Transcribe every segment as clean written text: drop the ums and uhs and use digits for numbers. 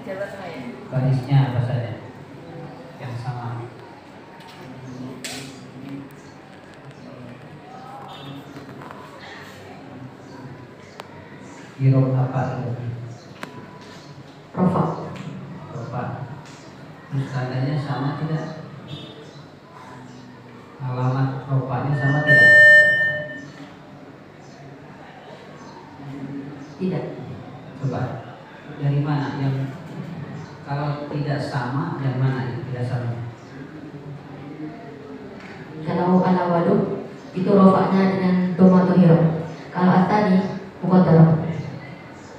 Barisnya apa saja yang sama? Huruf apa itu? Rofa. Rofa. Terus tandanya sama tidak? Alamat rofanya sama tidak? Tidak. Coba dari mana yang kalau tidak sama, yang mana yang tidak sama? Kalau al-awalu itu rofanya dengan doma tohiro. Kalau at-tani muqaddarah.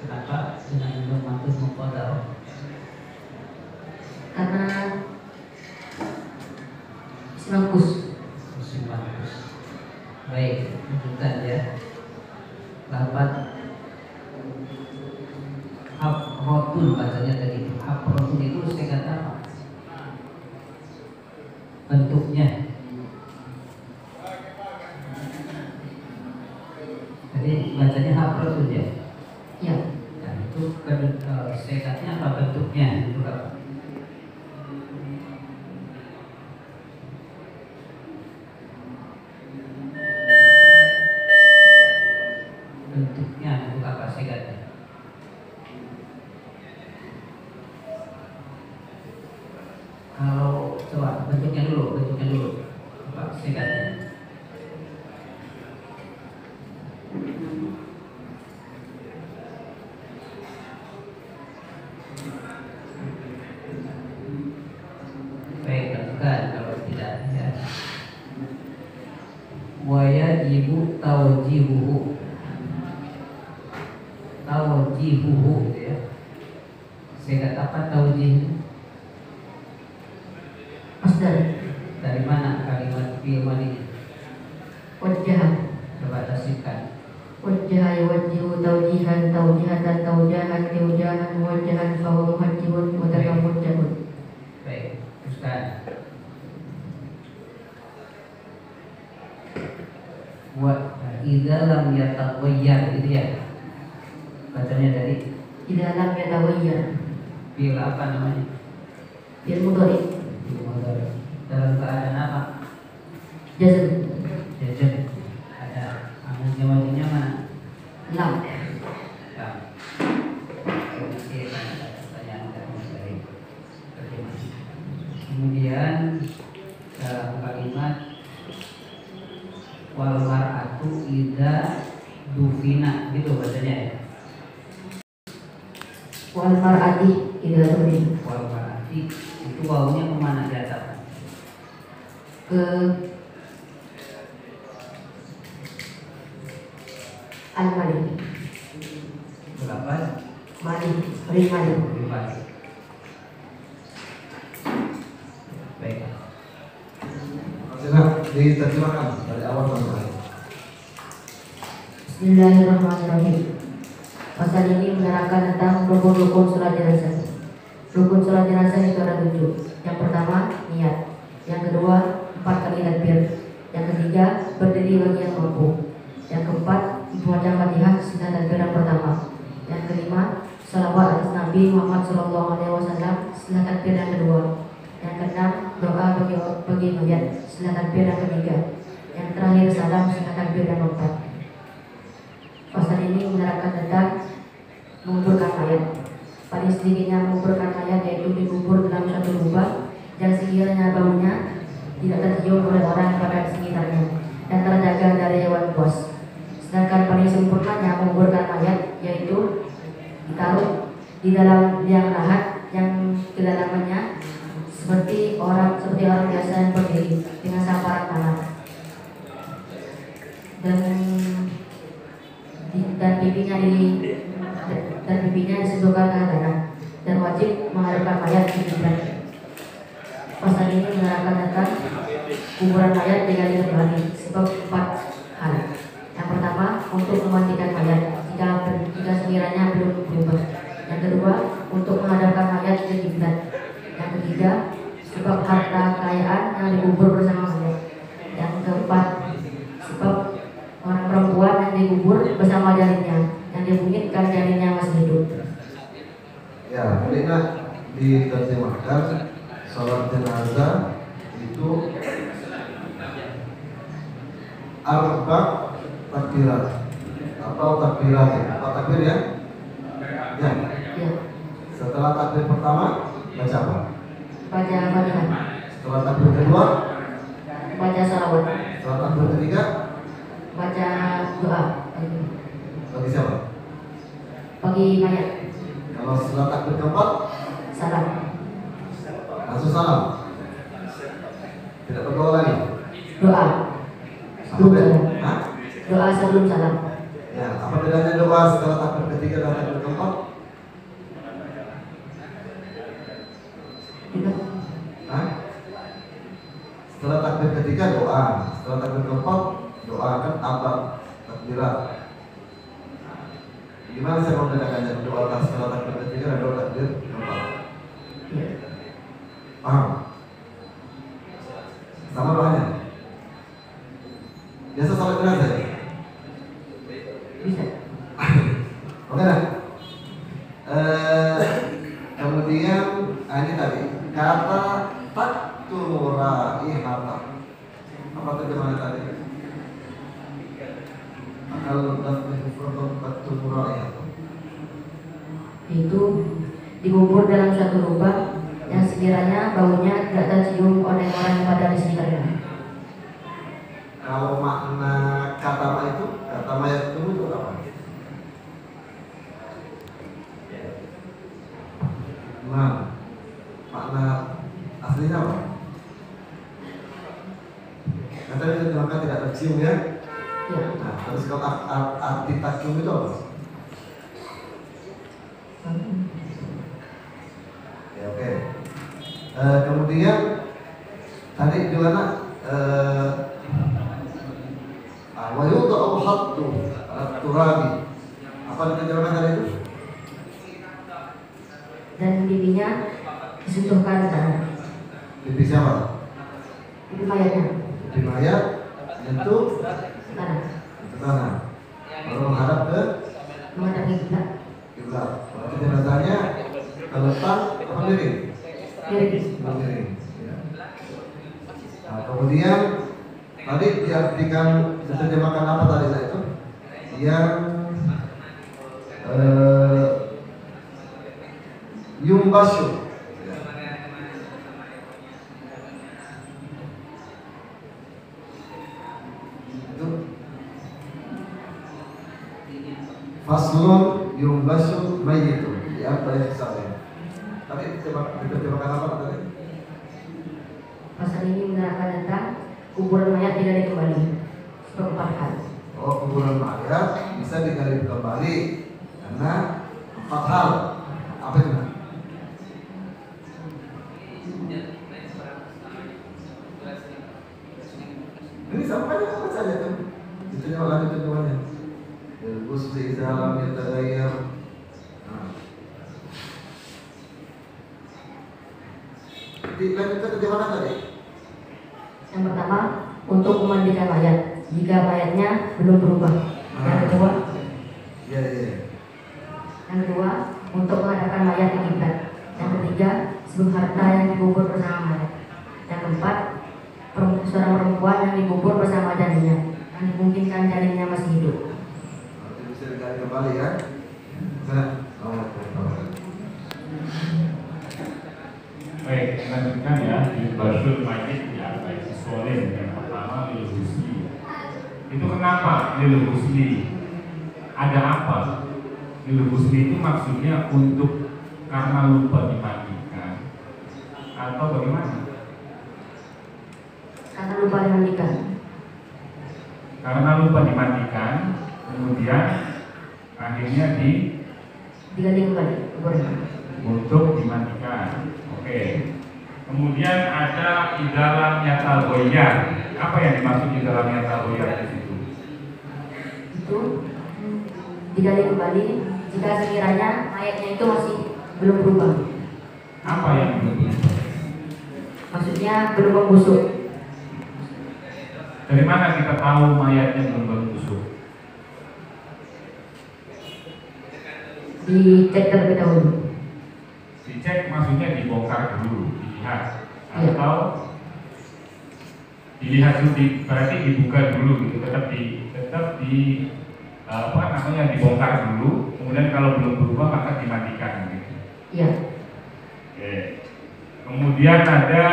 Kenapa dengan domatus muqaddarah? Karena bagus. Baik, lanjutkan ya. Lapat Haprotun bacanya tadi. Haprotun itu saya kata apa? Bentuknya. Jadi bacanya Haprotun ya. Ya. Dan itu sekatnya apa bentuknya? Itu apa? Bentuknya untuk apa sekatnya? Kalau coba bentuknya dulu apa sekatnya? Baik, tentukan kalau tidak ya. Wajibu tawjihuhu. Tawjihuhu ya. Sekat apa tawjih? Masdar. Dari mana kalimat fi'il madhi? Wajah. Coba tasbihkan. Wajah yuwajjihu tawjihan tawjihatan tawjahan tiwjahan wajahan fahuwa muhajjibun mutakamujjahun. Baik, teruskan. Wa idza lam yataghayyar itu ya. Bacanya dari Idza lam yataghayyar. fi'il apa namanya? Fi'il mudhari. Fi'il mudhari. Dalam keadaan apa? Jazm. Jazm. Ada amalnya wajibnya mana? Lam. Lam. Nanti akan ada pertanyaan dari terjemah. Kemudian dalam kalimat wal mar'atu idza dufina gitu bacanya ya. Wal mar'ati idza dufina. Wal mar'ati itu wawunya kemana di atas? Ke al-mali. Berapa? Mali. Mali. Baik. Silakan diterjemahkan dari awal sampai akhir. Bismillahirrahmanirrahim. Pasal ini menerangkan tentang rukun-rukun sholat jenazah. Rukun sholat jenazah itu ada 7. Yang pertama, niat. Yang kedua, 4 kali takbir. Yang ketiga, berdiri bagi yang mampu. Yang keempat, membaca Fatihah setelah takbir yang pertama. Yang kelima, salawat atas Nabi Muhammad SAW setelah takbir yang kedua. Yang keenam, doa bagi mayat setelah takbir yang ketiga. Yang terakhir, salam setelah takbir yang keempat. Pasal ini menerangkan tentang menguburkan mayat. Paling sedikitnya menguburkan mayat yaitu dikubur dalam suatu lubang yang sekiranya baunya tidak tercium oleh orang pada sekitarnya dan terjaga dari hewan buas. Sedangkan paling sempurnanya menguburkan mayat yaitu ditaruh di dalam liang lahat yang kedalamannya seperti orang biasa yang berdiri dengan samparan tanah dan pipinya disentuhkan ke tanah dan wajib menghadapkan mayat di kiblat. Pasal ini menerangkan tentang kuburan mayat dengan kembali sebab 4 hal. Yang pertama, untuk memandikan mayat jika sekiranya belum berubah. Yang kedua, untuk menghadapkan mayat di kiblat. Yang ketiga, sebab harta kekayaan yang dikubur bersama mayat. Yang keempat, sebab orang perempuan yang dikubur bersama janinnya yang dimungkinkan janinnya masih hidup. Ya, baiklah diterjemahkan sholat jenazah itu arba takbirat atau takbirat. Apa takbir ya? Ya. Ya. Setelah takbir pertama baca apa? Baca Fatihah. Setelah takbir kedua Baca salawat. setelah takbir ketiga Baca doa. bagi siapa? Bagi mayat. Kalau setelah takbir keempat Salam. langsung salam. Tidak berdoa lagi. Doa. Sampai. Hah? Doa sebelum salam. Ya, apa bedanya doa setelah takbir ketiga dan takbir keempat? Juga. Hah? Setelah takbir ketiga doa, setelah takbir keempat doa kan apa? Takbirat. Gimana saya membedakannya doa setelah takbir ketiga dan doa takbir keempat? Ya. Paham? Sama doanya. Biasa salat jenazah ya? Bisa. Oke nah. Kemudian ini tadi kata takturaihata. Apa terjemahan tadi? Akal daftar takturaihata. Itu dikubur dalam suatu lubang yang sekiranya baunya tidak tercium oleh orang yang pada di sekitarnya. Kalau makna kata mayat itu apa? Nah, makna aslinya apa? Kata diterjemahkan tidak tercium ya. Ya. Nah, terus kalau arti takium itu apa? Ya oke. Kemudian tadi di mana? Wayudau haddu al-turabi. Apa diterjemahkan tadi itu? Dan bibinya disentuhkan ke tanah. Bibi siapa? Bibi mayatnya Bibi mayat menyentuh tanah. ke tanah. Lalu menghadap ke Menghadap kiblat. kiblat. Berarti jenazahnya terletak apa miring? Miring. Miring. Ya. Nah, kemudian tadi diartikan diterjemahkan apa tadi itu? Yang yumbasyu. Itu faslun yumbasyu mayyitu. Ya, dari kisahnya. Tadi diterjemahkan apa tadi? Pasal ini menerangkan tentang kuburan mayat tidak kembali. Empat hal. Oh, kuburan mayat bisa digali kembali karena 4 hal. Apa itu? Ini sama aja apa saja tuh? Itu yang lanjut tujuannya. Al-Ghusli dalam yataghayyar. Dilanjutkan ke mana tadi? Yang pertama, untuk memandikan mayat jika mayatnya belum berubah. Yang kedua, yang kedua, untuk mengadakan mayat di kiblat. Yang ketiga, sebelum harta yang dikubur bersama mayat. Yang keempat, seorang perempuan yang dikubur bersama janinnya, yang dimungkinkan janinnya masih hidup. Nanti bisa digali kembali ya. Nah, baik, lanjutkan ya di basul majid ya, baik soalnya yang pertama lil husli. Itu kenapa lil husli? Ada apa? Lil husli itu maksudnya untuk karena lupa dimandikan atau bagaimana? Karena lupa dimandikan. Karena lupa dimandikan, kemudian akhirnya Diganti kembali kuburnya. untuk dimandikan. Oke. Kemudian ada idalam yatal goyar. Apa yang dimaksud idalam yatal goyar di situ? Itu digali kembali jika sekiranya mayatnya itu masih belum berubah. Apa yang belum? Maksudnya belum membusuk. Dari mana kita tahu mayatnya belum membusuk? Dicek terlebih dahulu. Dicek maksudnya dibongkar dulu, dilihat, atau dilihat dulu, berarti dibuka dulu gitu, tetap di dibongkar dulu, kemudian kalau belum berubah maka dimatikan gitu. Iya. Oke. Kemudian ada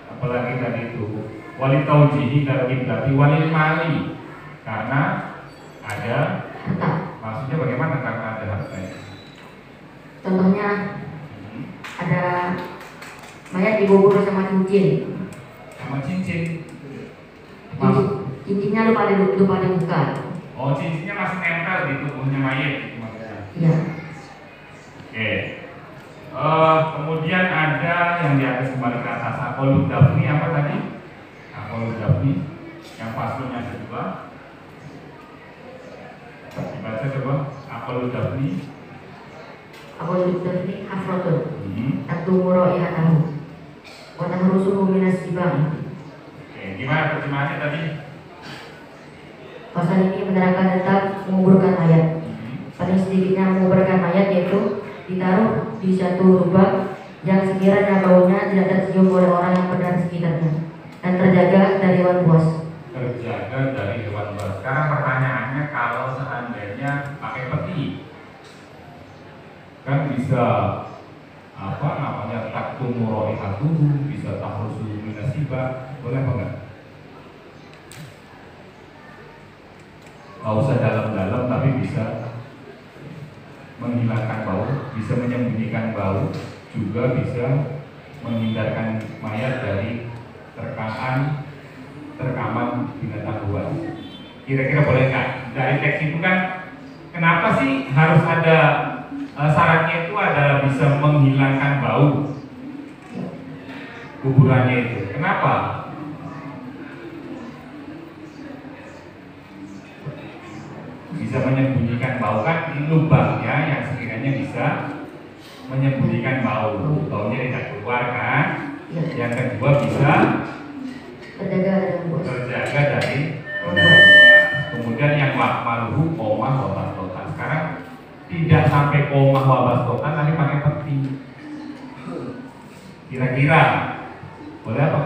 apalagi tadi itu wali taujihi dari kiblati wali mali, karena ada Harta. maksudnya bagaimana karena ada harta ini? Contohnya ada mayat dibubur sama cincin. Sama cincin. Cincinnya lupa dibuka. Oh, cincinnya masih nempel di tubuhnya mayat gitu maksudnya. Iya. Oke. Kemudian ada yang di atas kembali ke atas akolud dafni apa tadi? Akolud dafni yang paslonnya kedua. Dibaca coba akolud dafni. Aku lebih ini afrodun. Satu muro ihatamu. Watang rusuh minas jibang. Oke, gimana terjemahannya tadi? Pasal ini menerangkan tentang menguburkan mayat. Paling sedikitnya menguburkan mayat yaitu ditaruh di satu lubang yang sekiranya baunya tidak tercium oleh orang yang berada di sekitarnya dan terjaga dari hewan buas. Terjaga dari hewan buas. Sekarang pertanyaannya, kalau seandainya pakai peti, kan bisa apa namanya taktum muraihatuhu, bisa tahrusu minasiba, boleh apa enggak? Nggak usah dalam-dalam tapi bisa menghilangkan bau, bisa menyembunyikan bau, juga bisa menghindarkan mayat dari terkaman binatang buas. Kira-kira boleh nggak? Dari teks itu kan kenapa sih harus ada syaratnya itu adalah bisa menghilangkan bau kuburannya itu? Kenapa? Bisa menyembunyikan bau, kan lubangnya yang sekiranya bisa menyembunyikan bau, baunya tidak keluar kan? Yang kedua bisa Terjaga dari buas. terjaga dari kemudian yang maluhu omah wabas totan. Sekarang tidak sampai omah wabas totan, tapi pakai peti. Kira-kira boleh apa?